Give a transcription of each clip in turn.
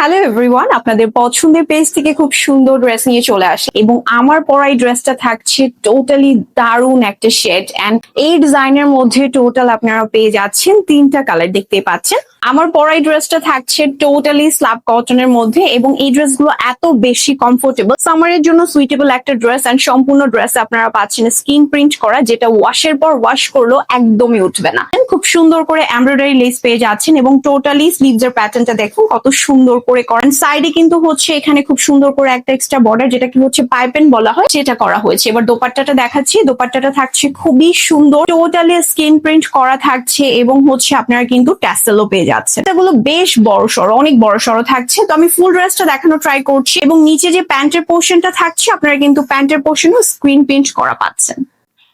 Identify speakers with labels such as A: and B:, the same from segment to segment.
A: Hello everyone, আপনাদের পছন্দের page থেকে খুব সুন্দর ড্রেস নিয়ে চলে আসে এবং আমার পরা এই ড্রেসটা থাকছে টোটালি দারুণ একটা শেড এন্ড এই ডিজাইনের মধ্যে টোটাল আপনারা পেয়ে যাচ্ছেন তিনটা কালার দেখতে পাচ্ছেন। আমার পরা এই ড্রেসটা থাকছে টোটালি স্ল্যাব কটনের মধ্যে এবং এই ড্রেসগুলো এত বেশি কমফোর্টেবল, সামারের জন্য সুইটেবল একটা ড্রেস এন্ড সম্পূর্ণ ড্রেস আপনারা পাচ্ছেন স্কিন প্রিন্ট করা, যেটা ওয়াশের পর ওয়াশ করলেও একদমই উঠবে না। খুব সুন্দর করে এমব্রয়ডারি লেস পেয়ে যাচ্ছেন এবং টোটালি স্লিভস এর প্যাটার্নটা দেখুন কত সুন্দর করে করেন। সাইডে কিন্তু হচ্ছে এখানে খুব সুন্দর করে একটা এক্সট্রা বর্ডার, যেটা কি হচ্ছে পাইপেন বলা হয়, সেটা করা হয়েছে। এবার দোপাট্টাটা দেখাচ্ছি। দোপাট্টাটা থাকছে খুবই সুন্দর, টোটালি স্কিন প্রিন্ট করা থাকছে এবং হচ্ছে আপনারা কিন্তু ট্যাসেলও পেয়ে যাচ্ছে। এগুলো বেশ বড় সড়ো, অনেক বড় সড়ো থাকছে। তো আমি ফুল ড্রেসটা দেখানো ট্রাই করছি এবং নিচে যে প্যান্টের পোর্শনটা থাকছে আপনারা কিন্তু প্যান্টের পোর্শনও স্ক্রিন প্রিন্ট করা পাচ্ছেন।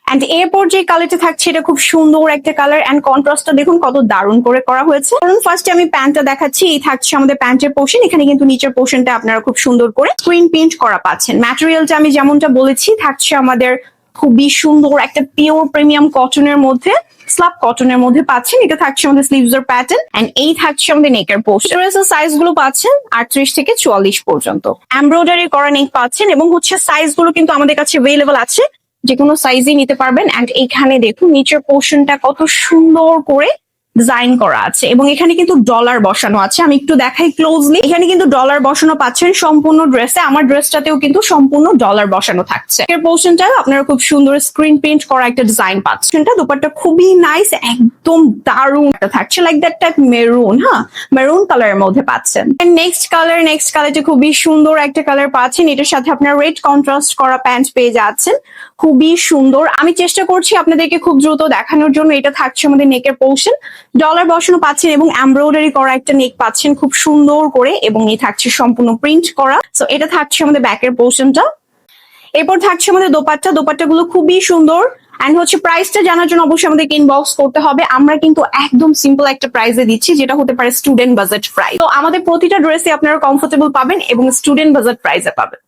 A: এন্ড এরপর যে কালারটা থাকছে এটা খুব সুন্দর একটা কালার এন্ড কন্ট্রাস্টটা দেখুন কত দারুণ করে করা হয়েছে। কারণ ফার্স্টে আমি প্যান্টটা দেখাচ্ছি, এই থাকছে আমাদের প্যান্টের পোর্শন। এখানে কিন্তু নিচের পোর্শনটা আপনারা খুব সুন্দর করে স্ক্রিন প্রিন্ট করা পাচ্ছেন। ম্যাটেরিয়ালটা আমি যেমনটা বলেছি থাকছে আমাদের খুবই সুন্দর একটা পিওর প্রিমিয়াম কটনের মধ্যে, স্ল্যাব কটনের মধ্যে পাচ্ছেন। এটা থাকছে আমাদের স্লিভস এর প্যাটার্ন এন্ড এই থাকছে আমাদের নেকের পোর্শন। ড্রেসের সাইজ গুলো পাচ্ছেন 38 থেকে 44 পর্যন্ত। এমব্রয়ডারি করা নেক পাচ্ছেন এবং হচ্ছে সাইজ গুলো কিন্তু আমাদের কাছে अवेलेबल আছে, যে কোনো সাইজই নিতে পারবেন। এন্ড এখানে দেখুন নিচের পোর্শনটা কত সুন্দর করে ডিজাইন করা আছে এবং এখানে কিন্তু ডলার বসানো আছে। আমি একটু দেখাই ক্লোজলি, এখানে কিন্তু ডলার বসানো পাচ্ছেন সম্পূর্ণ ড্রেসে। আমার ড্রেসটাতেও কিন্তু সম্পূর্ণ ডলার বসানো থাকছে। এর পোর্শনটা আপনারা খুব সুন্দর স্ক্রিন প্রিন্ট করা একটা ডিজাইন পাচ্ছেন। এটা দোপাট্টা খুবই নাইস, একদম দারুণ একটা থাকছে, like that type maroon, maroon কালারের মধ্যে পাচ্ছেন। নেক্সট কালারটা খুবই সুন্দর একটা কালার পাচ্ছেন। এটার সাথে আপনারা রেড কন্ট্রাস্ট করা প্যান্ট পেয়ে যাচ্ছেন, খুবই সুন্দর। আমি চেষ্টা করছি আপনাদেরকে খুব দ্রুত দেখানোর জন্য। এটা থাকছে আমাদের নেকের পোর্শন, ডলার বসানো পাচ্ছেন এবং এমব্রয়ডারি করা একটা নেক পাচ্ছেন খুব সুন্দর করে এবং এই থাকছে সম্পূর্ণ প্রিন্ট করা। সো এটা থাকছে আমাদের ব্যাকের পোর্শনটা। এরপর থাকছে আমাদের দোপাট্টাগুলো খুবই সুন্দর। এন্ড হচ্ছে প্রাইসটা জানার জন্য অবশ্যই আমাদেরকে ইনবক্স করতে হবে। আমরা কিন্তু একদম সিম্পল একটা প্রাইসে দিচ্ছি, যেটা হতে পারে স্টুডেন্ট বাজেট প্রাইস। তো আমাদের প্রতিটা ড্রেসে আপনারা কমফোর্টেবল পাবেন এবং স্টুডেন্ট বাজেট প্রাইসে পাবেন।